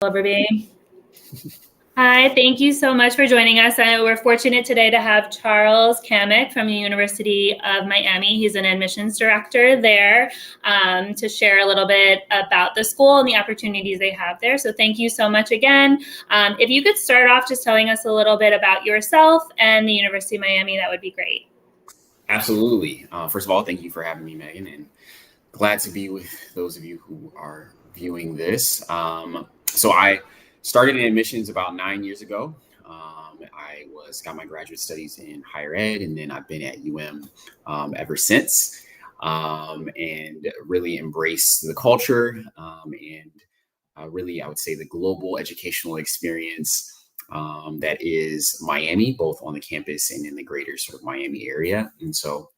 Everybody. Hi, thank you so much for joining us. We're fortunate today to have Charles Kamek from the University of Miami. He's an admissions director there to share a little bit about the school and the opportunities they have there. So thank you so much again. If you could start off just telling us a little bit about yourself and the University of Miami, that would be great. Absolutely. First of all, thank you for having me, Megan, and glad to be with those of you who are viewing this. So I started in admissions about 9 years ago. I got my graduate studies in higher ed, and then I've been at ever since, and really embraced the culture and really, I would say, the global educational experience that is Miami, both on the campus and in the greater sort of Miami area. And so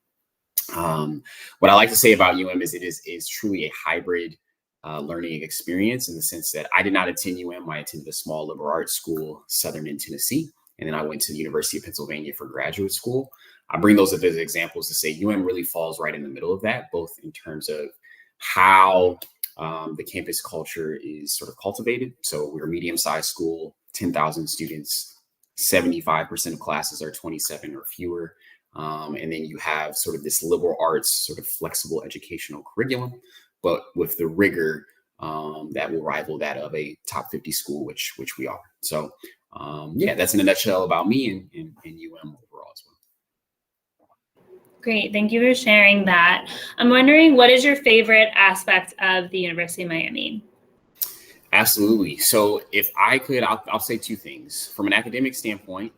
what I like to say about is it is truly a hybrid learning experience, in the sense that I did not attend I attended a small liberal arts school, Southern in Tennessee, and then I went to the University of Pennsylvania for graduate school. I bring those up as examples to say really falls right in the middle of that, both in terms of how the campus culture is sort of cultivated. So we're a medium-sized school, 10,000 students, 75% of classes are 27 or fewer. And then you have sort of this liberal arts, sort of flexible educational curriculum, but with the rigor that will rival that of a top 50 school, which we are. So that's in a nutshell about me and overall as well. Great, thank you for sharing that. I'm wondering, what is your favorite aspect of the University of Miami? Absolutely. So if I could, I'll say two things. From an academic standpoint,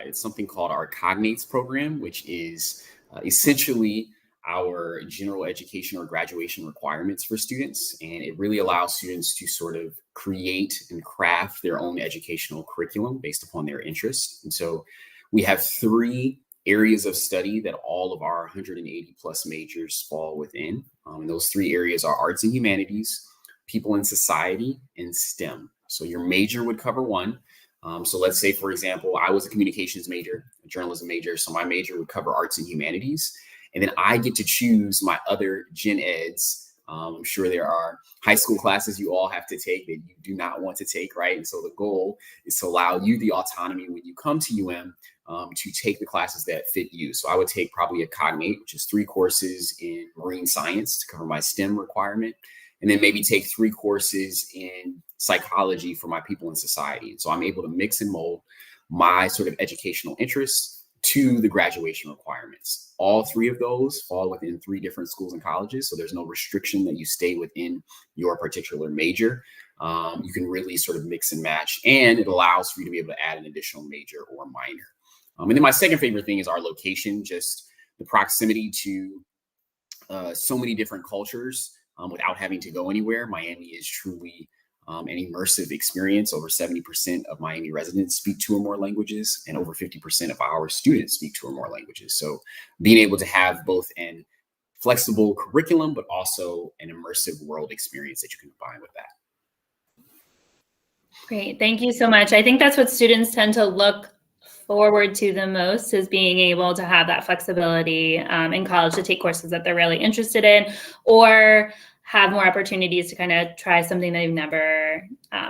it's something called our Cognates program, which is essentially our general education or graduation requirements for students. And it really allows students to sort of create and craft their own educational curriculum based upon their interests. And so we have 3 areas of study that all of our 180 plus majors fall within. And those 3 areas are arts and humanities, people in society, and STEM. So your major would cover one. So let's say, for example, I was a communications major, a journalism major. So my major would cover arts and humanities. And then I get to choose my other gen eds. I'm sure there are high school classes you all have to take that you do not want to take, right? And so the goal is to allow you the autonomy when you come to to take the classes that fit you. So I would take probably a cognate, which is 3 courses in marine science to cover my STEM requirement, and then maybe take 3 courses in psychology for my people in society. And so I'm able to mix and mold my sort of educational interests to the graduation requirements. All 3 of those fall within 3 different schools and colleges. So there's no restriction that you stay within your particular major. You can really sort of mix and match, and it allows for you to be able to add an additional major or minor. And then my second favorite thing is our location, just the proximity to so many different cultures without having to go anywhere. Miami is truly an immersive experience. Over 70% of Miami residents speak 2 or more languages, and over 50% of our students speak 2 or more languages. So being able to have both an flexible curriculum, but also an immersive world experience that you can combine with that. Great, thank you so much. I think that's what students tend to look forward to the most, is being able to have that flexibility in college to take courses that they're really interested in, or have more opportunities to kind of try something they've never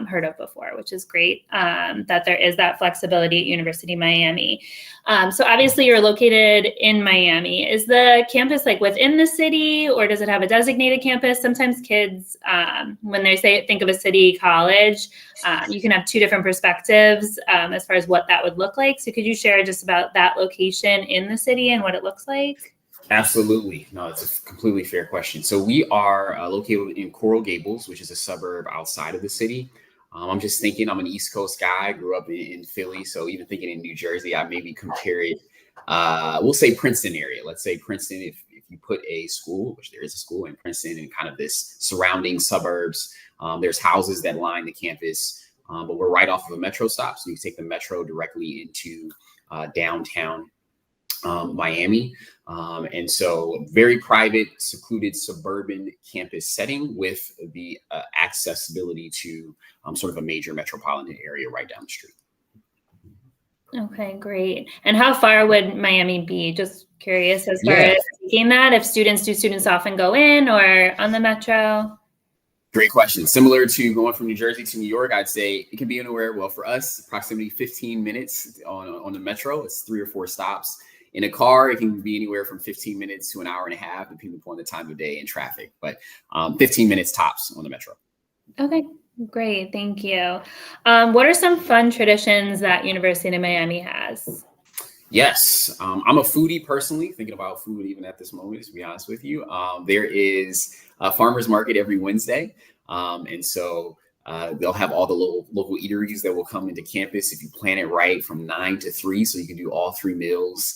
heard of before, which is great that there is that flexibility at University of Miami. So obviously you're located in Miami. Is the campus like within the city, or does it have a designated campus? Sometimes kids, when they think of a city college, you can have 2 different perspectives as far as what that would look like. So could you share just about that location in the city and what it looks like? Absolutely. No, it's a completely fair question. So we are located in Coral Gables, which is a suburb outside of the city. I'm just thinking, I'm an East Coast guy, grew up in Philly. So even thinking in New Jersey, I maybe compare it, we'll say Princeton area. Let's say Princeton, if you put a school, which there is a school in Princeton, and kind of this surrounding suburbs, there's houses that line the campus, but we're right off of a metro stop. So you can take the metro directly into downtown Miami. And so very private, secluded suburban campus setting with the accessibility to sort of a major metropolitan area right down the street. Okay, great. And how far would Miami be? Just curious as far as taking that, if students often go in or on the metro? Great question. Similar to going from New Jersey to New York, I'd say it can be anywhere. Well, for us, approximately 15 minutes on the metro. It's 3 or 4 stops. In a car, it can be anywhere from 15 minutes to an hour and a half, depending upon the time of day and traffic. But 15 minutes tops on the metro. Okay, great. Thank you. What are some fun traditions that University of Miami has? Yes, I'm a foodie personally, thinking about food even at this moment, to be honest with you. There is a farmer's market every Wednesday. And so they'll have all the local eateries that will come into campus if you plan it right from 9 to 3. So you can do all 3 meals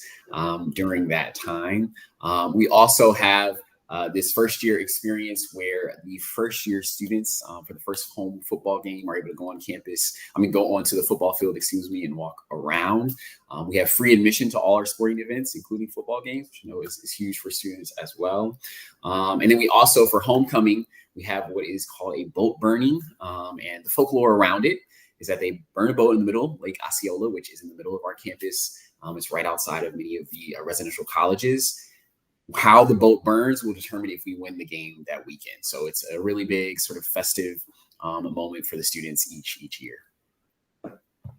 during that time. We also have this first year experience where the first year students for the first home football game are able to go on campus. Go onto the football field, and walk around. We have free admission to all our sporting events, including football games, which is huge for students as well. And then we also, for homecoming, we have what is called a boat burning. And the folklore around it is that they burn a boat in the middle of Lake Osceola, which is in the middle of our campus. It's right outside of many of the residential colleges. How the boat burns will determine if we win the game that weekend. So it's a really big sort of festive moment for the students each year.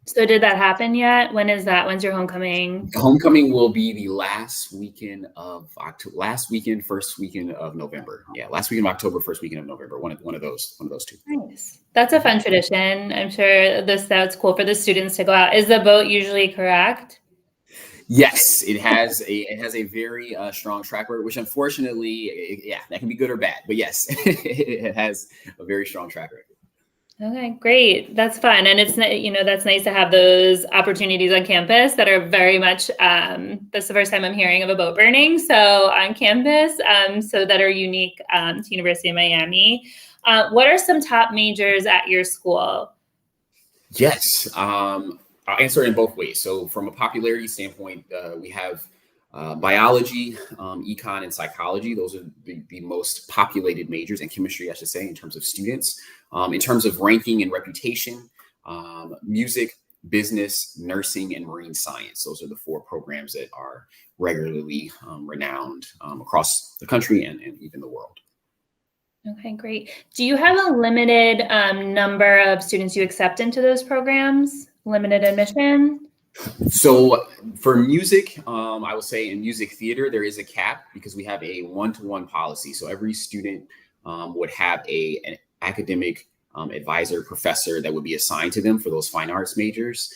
So did that happen yet? When is that? When's your homecoming? Homecoming will be the last weekend of October, first weekend of November. Yeah, last weekend of October, first weekend of November. One of those two. Nice. That's a fun tradition. I'm sure that's cool for the students to go out. Is the boat usually correct? Yes, it has a very strong track record, which unfortunately, that can be good or bad. But yes, it has a very strong track record. Okay, great. That's fun. And it's, that's nice to have those opportunities on campus that are very much, that's the first time I'm hearing of a boat burning. So on campus, so that are unique to University of Miami. What are some top majors at your school? Yes, I'll answer it in both ways. So from a popularity standpoint, we have biology, econ, and psychology. Those are the most populated majors, and chemistry, I should say, in terms of students. In terms of ranking and reputation, music, business, nursing, and marine science. Those are the 4 programs that are regularly renowned across the country and even the world. Okay, great. Do you have a limited number of students you accept into those programs? Limited admission? So for music, I will say in music theater, there is a cap because we have a 1-to-1 policy. So every student would have an academic advisor, professor that would be assigned to them for those fine arts majors.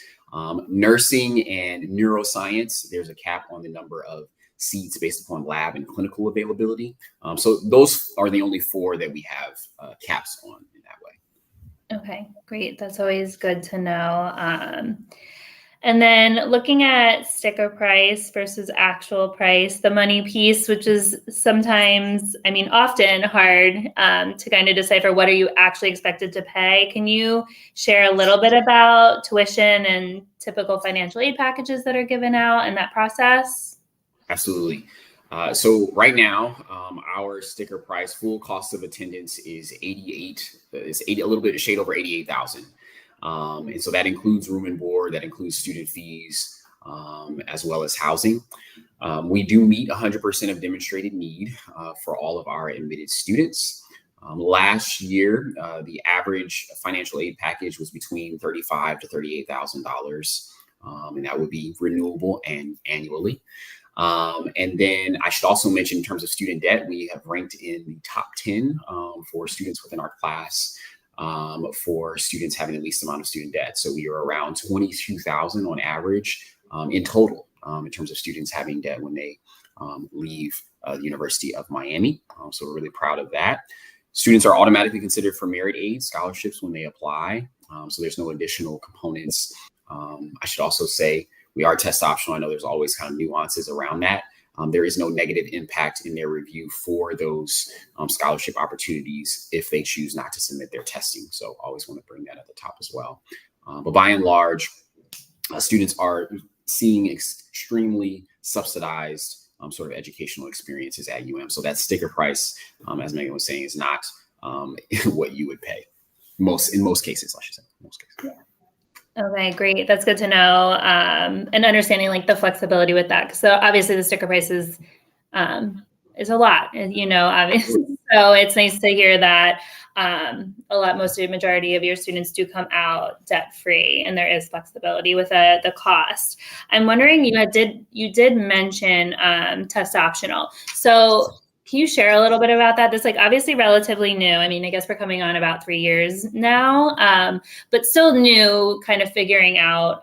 Nursing and neuroscience, there's a cap on the number of seats based upon lab and clinical availability. So those are the only 4 that we have caps on in that way. Okay, great. That's always good to know. And then looking at sticker price versus actual price, the money piece, which is sometimes, often hard to kind of decipher what are you actually expected to pay. Can you share a little bit about tuition and typical financial aid packages that are given out in that process? Absolutely. So right now, our sticker price, full cost of attendance is a little bit, a shade over 88,000. And so that includes room and board, that includes student fees, as well as housing. We do meet 100% of demonstrated need for all of our admitted students. Last year, the average financial aid package was between $35,000 to $38,000, and that would be renewable and annually. And then I should also mention, in terms of student debt, we have ranked in the top 10 for students within our class. For students having the least amount of student debt. So we are around 22,000 on average in total in terms of students having debt when they leave the University of Miami. So we're really proud of that. Students are automatically considered for merit aid scholarships when they apply. So there's no additional components. I should also say we are test optional. I know there's always kind of nuances around that. There is no negative impact in their review for those scholarship opportunities if they choose not to submit their testing. So always want to bring that at the top as well. But by and large, students are seeing extremely subsidized sort of educational experiences at So that sticker price, as Megan was saying, is not what you would pay. In most cases, I should say. Most cases. Yeah. Okay, great. That's good to know. And understanding like the flexibility with that. So obviously the sticker price is a lot, obviously. So it's nice to hear that majority of your students do come out debt free, and there is flexibility with the cost. I'm wondering, you did mention test optional. So can you share a little bit about that? That's like obviously relatively new. I mean, I guess we're coming on about 3 years now, but still new, kind of figuring out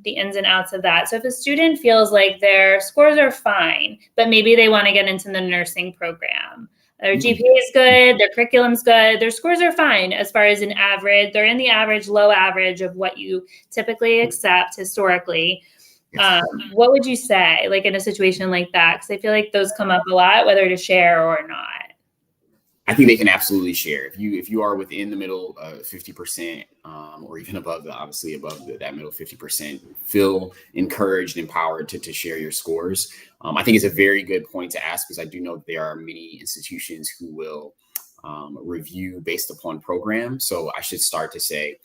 the ins and outs of that. So if a student feels like their scores are fine, but maybe they want to get into the nursing program, their GPA is good, their curriculum's good, their scores are fine as far as an average. They're in the average, low average of what you typically accept historically. What would you say, like in a situation like that? Because I feel like those come up a lot, whether to share or not. I think they can absolutely share. If you are within the middle 50%, or even above that middle 50%, feel encouraged and empowered to share your scores. I think it's a very good point to ask, because I do know that there are many institutions who will review based upon program. So I should start to say,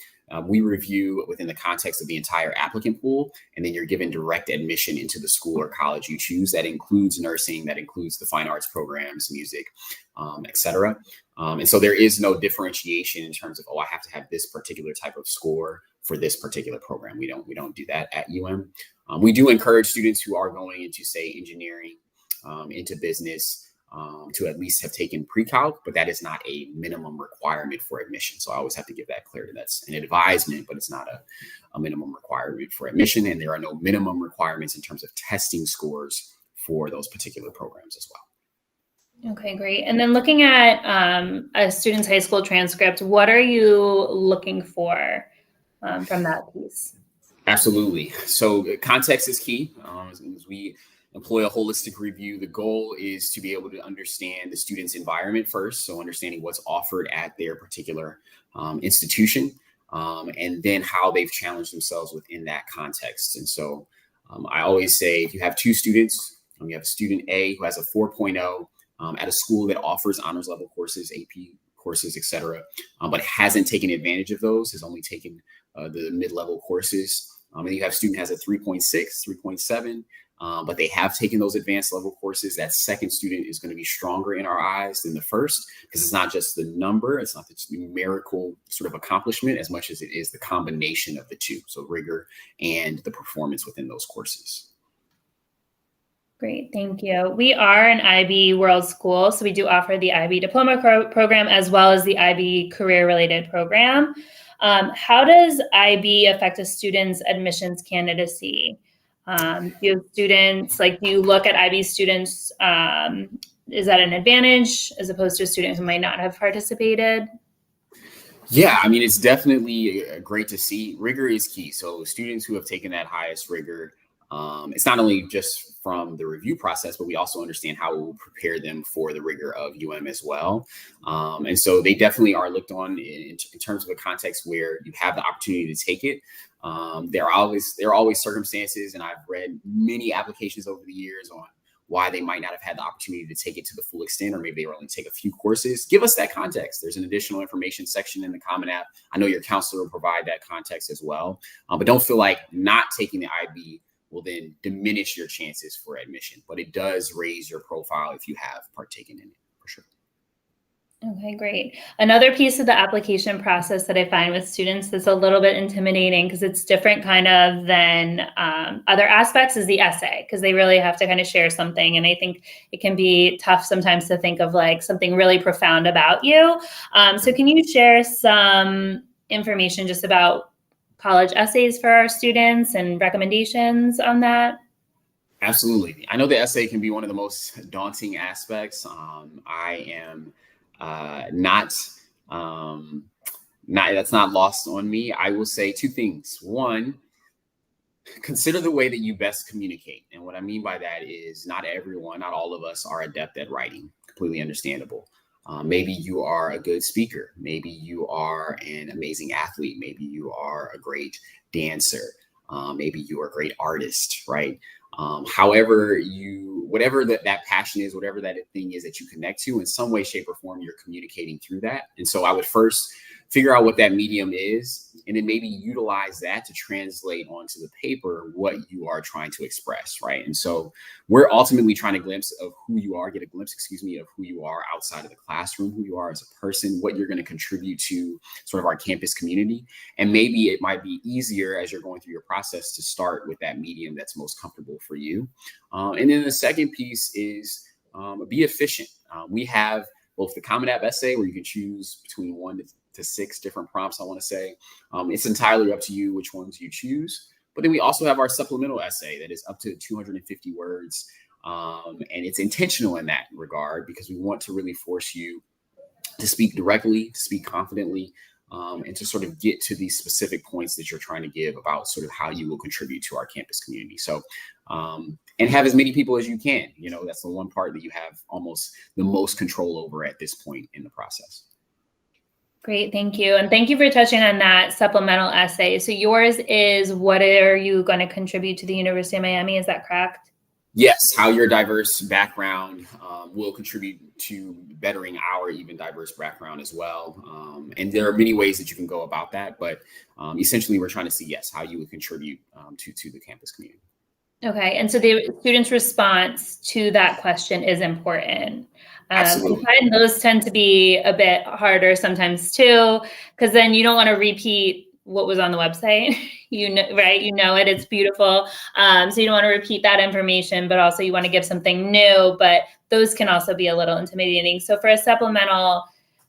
we review within the context of the entire applicant pool, and then you're given direct admission into the school or college you choose. That includes nursing, that includes the fine arts programs, music, et cetera. And so there is no differentiation in terms of, I have to have this particular type of score for this particular program. We don't do that at UM. We do encourage students who are going into, say, engineering, into business, to at least have taken pre-calc, but that is not a minimum requirement for admission. So I always have to give that clarity. That's an advisement, but it's not a minimum requirement for admission. And there are no minimum requirements in terms of testing scores for those particular programs as well. Okay, great. And then looking at a student's high school transcript, what are you looking for from that piece? Absolutely. So context is key. As we employ a holistic review, the goal is to be able to understand the student's environment first. So understanding what's offered at their particular institution, and then how they've challenged themselves within that context. And so I always say, if you have two students, you have student A who has a 4.0 at a school that offers honors level courses, AP courses, et cetera, but hasn't taken advantage of those, has only taken the mid-level courses. And you have a student who has a 3.6, 3.7, but they have taken those advanced level courses. That second student is going to be stronger in our eyes than the first, because it's not just the number, it's not the numerical sort of accomplishment as much as it is the combination of the two. So rigor and the performance within those courses. Great, thank you. We are an IB World School, so we do offer the IB Diploma program as well as the IB Career-Related program. How does IB affect a student's admissions candidacy? Do you have students, do you look at IB students, is that an advantage as opposed to students who might not have participated? Yeah, I mean, it's definitely great to see. Rigor is key. So students who have taken that highest rigor, it's not only just from the review process, but we also understand how it will prepare them for the rigor of UM as well. And so they definitely are looked on in terms of a context where you have the opportunity to take it. There are always circumstances, and I've read many applications over the years on why they might not have had the opportunity to take it to the full extent, or maybe they only take a few courses. Give us that context. There's an additional information section in the Common App. I know your counselor will provide that context as well, but don't feel like not taking the IB will then diminish your chances for admission, but it does raise your profile if you have partaken in it, for sure. Okay, great. Another piece of the application process that I find with students that's a little bit intimidating, because it's different kind of than other aspects, is the essay, because they really have to kind of share something. And I think it can be tough sometimes to think of like something really profound about you. So can you share some information just about college essays for our students and recommendations on that? Absolutely. I know the essay can be one of the most daunting aspects. I am that's not lost on me. I will say two things. One, consider the way that you best communicate. And what I mean by that is not all of us are adept at writing. Completely understandable. Maybe you are a good speaker. Maybe you are an amazing athlete. Maybe you are a great dancer. Maybe you are a great artist, right? However, whatever that passion is, whatever that thing is that you connect to, in some way, shape, or form, you're communicating through that. And so I would first figure out what that medium is, and then maybe utilize that to translate onto the paper what you are trying to express, right? And so we're ultimately trying to get a glimpse of who you are outside of the classroom, who you are as a person, what you're going to contribute to sort of our campus community. And maybe it might be easier as you're going through your process to start with that medium that's most comfortable for you. And then the second piece is be efficient. We have both the Common App essay, where you can choose between 1 to 6 different prompts, I want to say. It's entirely up to you which ones you choose. But then we also have our supplemental essay that is up to 250 words. And it's intentional in that regard because we want to really force you to speak directly, to speak confidently, and to sort of get to these specific points that you're trying to give about sort of how you will contribute to our campus community. So, and have as many people as you can. You know, that's the one part that you have almost the most control over at this point in the process. Great, thank you. And thank you for touching on that supplemental essay. So yours is, what are you going to contribute to the University of Miami? Is that correct? Yes, how your diverse background will contribute to bettering our even diverse background as well. And there are many ways that you can go about that, but essentially we're trying to see, yes, how you would contribute to the campus community. Okay, and so the student's response to that question is important. Absolutely. I find those tend to be a bit harder sometimes too, because then you don't want to repeat what was on the website, you know, right? You know it, it's beautiful. So you don't want to repeat that information, but also you want to give something new, but those can also be a little intimidating. So for a supplemental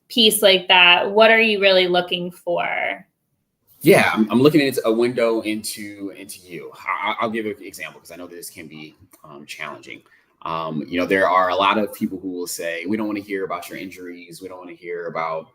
piece like that, what are you really looking for? Yeah, I'm looking at a window into you. I'll give an example because I know this can be challenging. You know, there are a lot of people who will say, we don't want to hear about your injuries. We don't want to hear about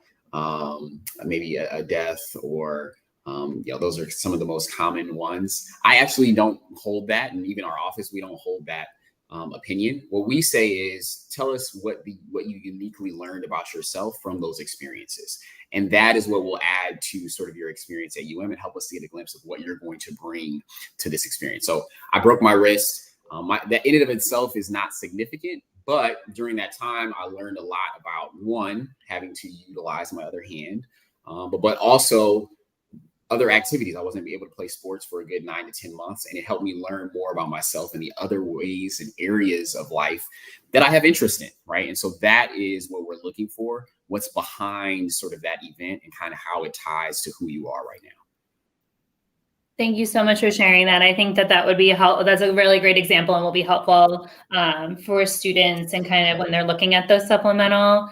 maybe a death or, you know, those are some of the most common ones. I actually don't hold that. And even our office, we don't hold that opinion. What we say is, tell us what you uniquely learned about yourself from those experiences. And that is what will add to sort of your experience at UM and help us to get a glimpse of what you're going to bring to this experience. So I broke my wrist. That in and of itself is not significant, but during that time, I learned a lot about, one, having to utilize my other hand, but also other activities. I wasn't able to play sports for a good 9 to 10 months, and it helped me learn more about myself and the other ways and areas of life that I have interest in, right? And so that is what we're looking for, what's behind sort of that event and kind of how it ties to who you are right now. Thank you so much for sharing that. I think that would be helpful. That's a really great example and will be helpful for students and kind of when they're looking at those supplemental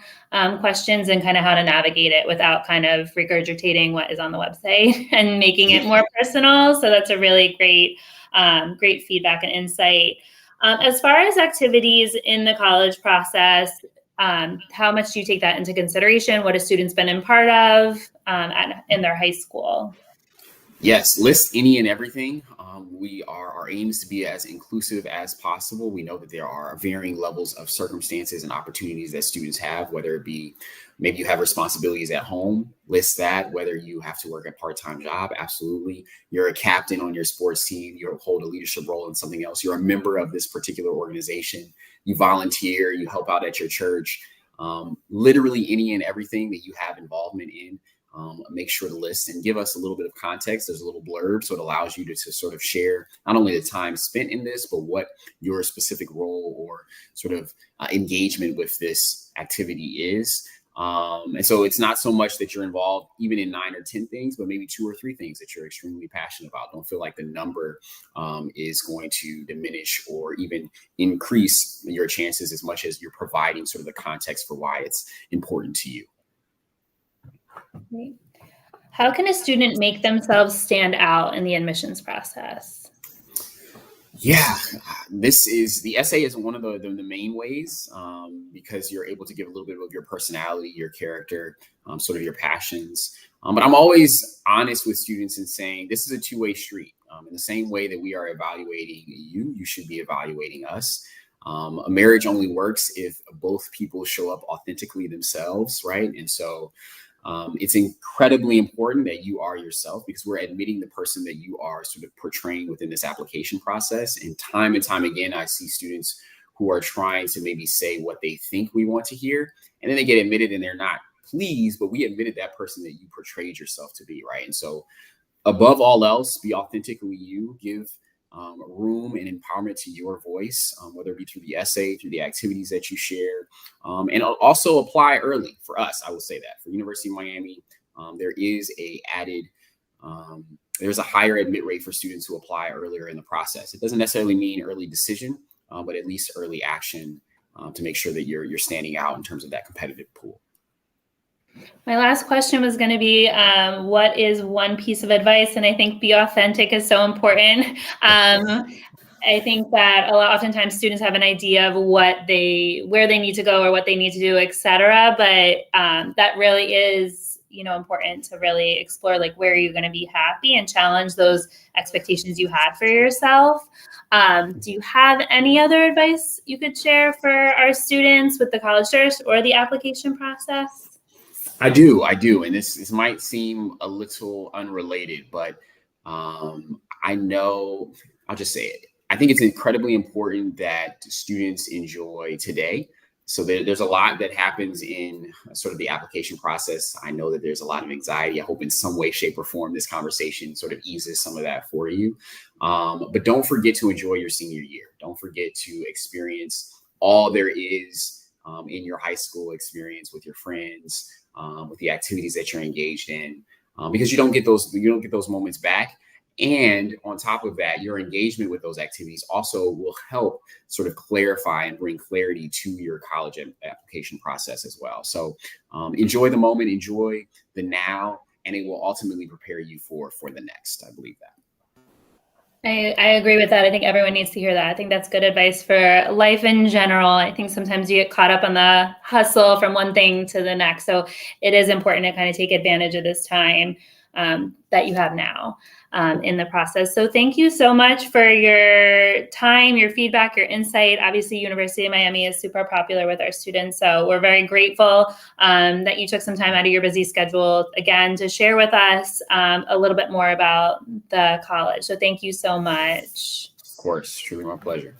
questions and kind of how to navigate it without kind of regurgitating what is on the website and making it more personal. So that's a really great, great feedback and insight. As far as activities in the college process, how much do you take that into consideration? What have students been in part of in their high school? Yes, list any and everything. Our aim is to be as inclusive as possible. We know that there are varying levels of circumstances and opportunities that students have, whether it be maybe you have responsibilities at home, list that, whether you have to work a part-time job, absolutely. You're a captain on your sports team, you hold a leadership role in something else, you're a member of this particular organization, you volunteer, you help out at your church, literally any and everything that you have involvement in. Make sure to list and give us a little bit of context. There's a little blurb, so it allows you to sort of share not only the time spent in this, but what your specific role or sort of engagement with this activity is. And so it's not so much that you're involved even in 9 or 10 things, but maybe 2 or 3 things that you're extremely passionate about. Don't feel like the number is going to diminish or even increase your chances as much as you're providing sort of the context for why it's important to you. Great. How can a student make themselves stand out in the admissions process? Yeah, the essay is one of the main ways because you're able to give a little bit of your personality, your character, sort of your passions. But I'm always honest with students in saying this is a two-way street. In the same way that we are evaluating you should be evaluating us. A marriage only works if both people show up authentically themselves, right? And so it's incredibly important that you are yourself because we're admitting the person that you are sort of portraying within this application process. And time again, I see students who are trying to maybe say what they think we want to hear, and then they get admitted and they're not pleased, but we admitted that person that you portrayed yourself to be, right? And so above all else, be authentically you, give room and empowerment to your voice, whether it be through the essay, through the activities that you share, and also apply early. For us, I will say that for University of Miami, there is there's a higher admit rate for students who apply earlier in the process. It doesn't necessarily mean early decision, but at least early action to make sure that you're standing out in terms of that competitive pool. My last question was going to be, what is one piece of advice? And I think be authentic is so important. I think that oftentimes students have an idea of where they need to go or what they need to do, et cetera. But that really is, important to really explore, like, where are you going to be happy and challenge those expectations you had for yourself. Do you have any other advice you could share for our students with the college search or the application process? I do. And this might seem a little unrelated, but I know, I'll just say it. I think it's incredibly important that students enjoy today. So there's a lot that happens in sort of the application process. I know that there's a lot of anxiety. I hope in some way, shape, or form this conversation sort of eases some of that for you. But don't forget to enjoy your senior year. Don't forget to experience all there is in your high school experience with your friends, with the activities that you're engaged in, because you don't get those moments back. And on top of that, your engagement with those activities also will help sort of clarify and bring clarity to your college application process as well. So enjoy the moment, enjoy the now, and it will ultimately prepare you for the next. I believe that. I agree with that. I think everyone needs to hear that. I think that's good advice for life in general. I think sometimes you get caught up on the hustle from one thing to the next. So it is important to kind of take advantage of this time that you have now in the process. So thank you so much for your time, your feedback, your insight. Obviously, University of Miami is super popular with our students. So we're very grateful that you took some time out of your busy schedule, again, to share with us a little bit more about the college. So thank you so much. Of course, truly my pleasure.